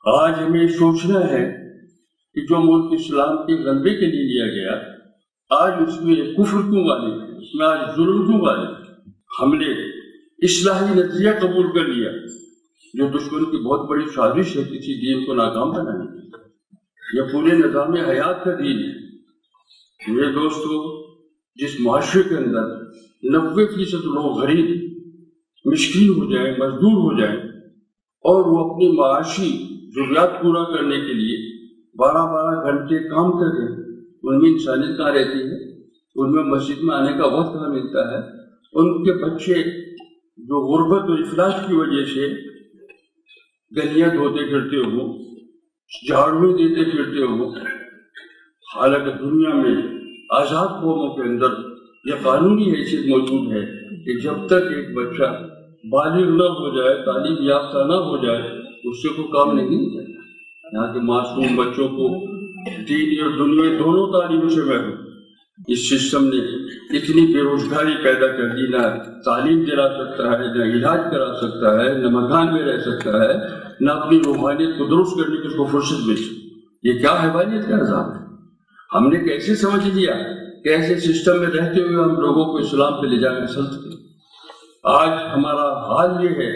آج ہمیں سوچنا ہے کہ جو ملک اسلام کے غلبے کے لیے لیا گیا، آج اس میں کفر کیوں غالب ہے، اس میں آج ظلم کیوں غالب ہے؟ ہم نے اصلاحی نظریہ قبول کر لیا جو دشمن کی بہت بڑی سازش ہے کسی دین کو ناکام بنانے کی۔ یہ پورے نظام حیات کا دین ہے۔ میرے دوستو، جس معاشرے کے اندر 90% لوگ غریب مسکین ہو جائیں، مزدور ہو جائیں، اور وہ اپنی معاشی ضروریات پورا کرنے کے لیے 12 گھنٹے کام کریں، ان میں انسانیت کہاں رہتی ہے؟ ان میں مسجد میں آنے کا وقت کہاں ملتا ہے؟ ان کے بچے جو غربت اور افلاس کی وجہ سے گلیاں دھوتے پھرتے ہوں، جھاڑویں دیتے پھرتے ہوں، حالانکہ دنیا میں آزاد قوموں کے اندر یہ قانونی حیثیت موجود ہے کہ جب تک ایک بچہ بالغ نہ ہو جائے، تعلیم یافتہ نہ ہو جائے، اس سے کوئی کام نہیں ہوتا۔ یہاں کے معصوم بچوں کو دینی اور دنیا دونوں تعلیموں سے محروم۔ اس سسٹم نے اتنی بے روزگاری پیدا کر دی، نہ تعلیم دلا سکتا ہے، نہ علاج کرا سکتا ہے، نہ مکان میں رہ سکتا ہے، نہ اپنی روحانیت کو درست کرنے کی اس کو فرصت مل سکتی۔ یہ کیا حیوانیت کا نظام ہے؟ ہم نے کیسے سمجھ لیا کہ ایسے سسٹم میں رہتے ہوئے ہم لوگوں کو اسلام پہ لے جا کر سلط کریں؟ آج ہمارا حال یہ ہے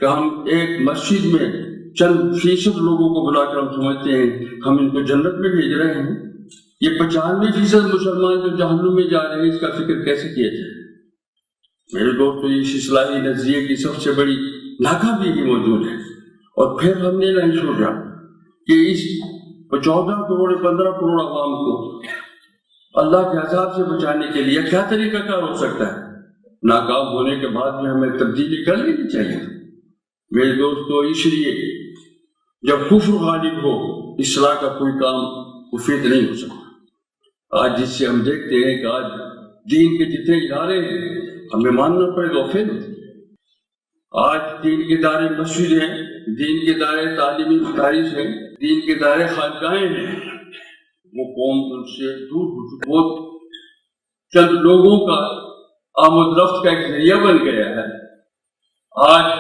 کہ ہم ایک مسجد میں چند فیصد لوگوں کو بلا کر ہم سمجھتے ہیں ہم ان کو جنت میں بھیج رہے ہیں۔ یہ 95% مسلمان جو جہنم میں جا رہے ہیں، اس کا فکر کیسے کیا جائے؟ میرے دوستو، اس اصلاحی نظریے کی سب سے بڑی ناکامی بھی موجود ہے۔ اور پھر ہم نے نہیں سوچا کہ اس 14 کروڑ 15 کروڑ عوام کو اللہ کے عذاب سے بچانے کے لیے کیا طریقہ کار ہو سکتا ہے۔ ناکام ہونے کے بعد میں ہمیں تبدیلی کر لینی چاہیے۔ میرے دوستو، اس لیے جب کفر غالب ہو، اصلاح کا کوئی کام مفید نہیں ہو سکتا۔ آج جس سے ہم دیکھتے ہیں کہ آج دین کے جتنے ادارے ہیں، ہمیں ماننا پڑے گا فیل ہوتے ہیں۔ آج دین کے ادارے مسجد ہیں، دین کے ادارے تعلیمی مدارس ہیں، دین کے ادارے خانقاہیں ہیں، وہ قوم ان سے دور ہو چکی، وہ چند لوگوں کا آمد رفت کا ایک ذریعہ بن گیا ہے۔ آج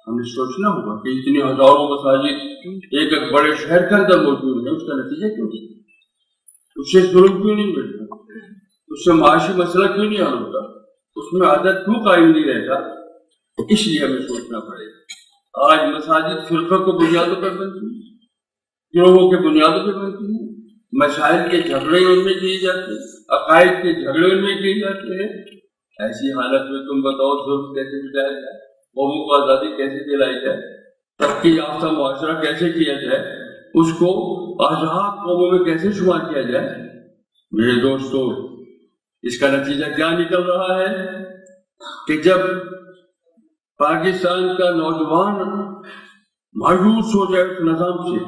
ہمیں سوچنا ہوگا کہ اتنی ہزاروں مساجد ایک بڑے شہر کے اندر موجود ہیں، اس کا نتیجہ کیوں نہیں؟ اس سے ظلم کیوں نہیں ملتا؟ اس سے معاشی مسئلہ کیوں نہیں حل ہوتا؟ اس میں عادت کیوں قائم نہیں رہتا؟ اس لیے ہمیں سوچنا پڑے گا۔ آج مساجد فرقہ کو بنیادوں پر بنتی ہیں، گروہوں کے بنیادوں پر بنتی ہیں، مسائل کے جھگڑے ان میں کیے جاتے ہیں، عقائد کے جھگڑے ان میں کیے جاتے ہیں۔ ایسی حالت میں تم بتاؤ ظلم کیسے مٹایا جائے، قوموں کو آزادی کیسے دلائی جائے، ترقی یافتہ معاشرہ کیسے کیا جائے، اس کو آزاد قوموں میں کیسے شمار کیا جائے؟ میرے دوستو، اس کا نتیجہ کیا نکل رہا ہے کہ جب پاکستان کا نوجوان مایوس ہو جائے اس نظام سے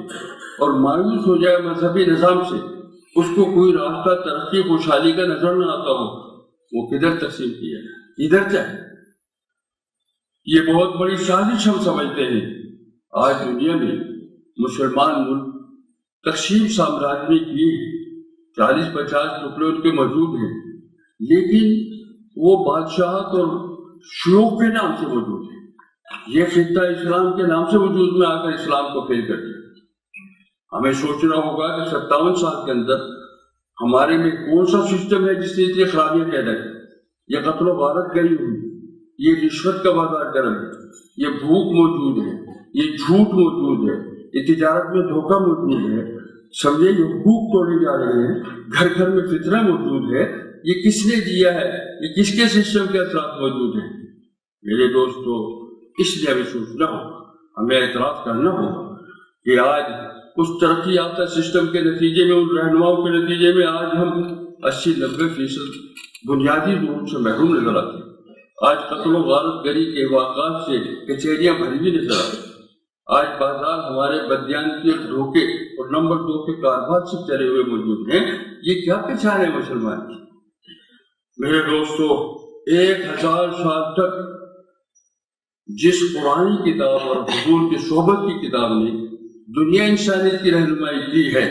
اور مایوس ہو جائے مذہبی نظام سے، اس کو کوئی راستہ ترقی خوشحالی کا نظر نہ آتا ہو، وہ کدھر تقسیم کیا ہے، ادھر جائے۔ یہ بہت بڑی سازش ہم سمجھتے ہیں۔ آج دنیا میں مسلمان ملک تقسیم سامراج میں کیے ہیں، 40-50 ٹکڑے ان کے موجود ہیں، لیکن وہ بادشاہت اور شیوخ کے نام سے موجود ہے۔ یہ خطہ اسلام کے نام سے وجود میں آ کر اسلام کو فیل کر دیا۔ ہمیں سوچنا ہوگا کہ 57 سال کے اندر ہمارے میں کون سا سسٹم ہے جس نے اتنی خرابیاں پیدا کی؟ یہ قتل و غارت گری ہوئی، یہ رشوت کا بازار گرم ہے، یہ بھوک موجود ہے، یہ جھوٹ موجود ہے، یہ تجارت میں دھوکہ موجود ہے، سمجھے یہ حقوق توڑے جا رہے ہیں، گھر گھر میں فتنہ موجود ہے۔ یہ کس نے دیا ہے؟ یہ کس کے سسٹم کے اثرات موجود ہیں؟ میرے دوستو، اس لیے ہمیں سوچنا ہوگا، ہمیں اعتراف کرنا ہوگا کہ آج اس ترقی یافتہ سسٹم کے نتیجے میں، ان رہنماؤں کے نتیجے میں آج ہم 80-90% بنیادی ضرورت سے محروم نظر آتے ہیں۔ آج قتل و غارت گری کے واقعات سے کچہریاں بھری ہوئی نظر آتی ہیں۔ آج بازار ہمارے بدیانتی اور دھوکے اور نمبر 2 کے کاروبار سے چلے ہوئے موجود ہیں۔ یہ کیا پہچان ہے مسلمان کی؟ میرے دوستو، 1000 سال تک جس قرآن کتاب اور حضور کی صحبت کی کتاب نے دنیا انسانیت کی رہنمائی کی ہے،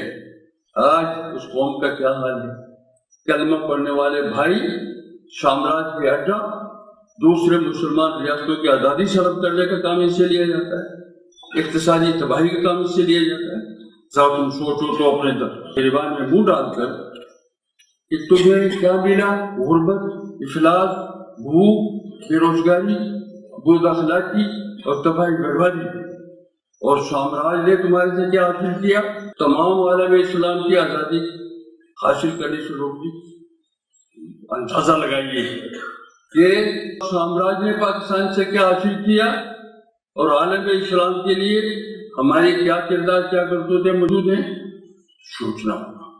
آج اس قوم کا کیا حال ہے؟ کلمہ پڑھنے والے بھائی سامراج کے اڈا، دوسرے مسلمان ریاستوں کی آزادی سلب کرنے کا کام اس سے لیا جاتا ہے۔ اقتصادی تباہی کا کام اس سے لیا جاتا ہے. ذرا تم سوچو تو اپنے گریبان میں منہ ڈال کر کہ تمہیں کیا ملا؟ غربت، افلاس، بھوک، بے روزگاری، بد اخلاقی اور تباہی بربادی. اور سامراج نے تمہارے سے کیا حاصل کیا؟ تمام عالم اسلام کی آزادی حاصل کرنے سے روک دی. اندازہ لگائیے کہ سامراج نے پاکستان سے کیا حاصل کیا اور عالم اسلام کے لیے ہمارے کیا کردار، کیا کرتوتیں موجود ہیں. سوچنا ہوگا.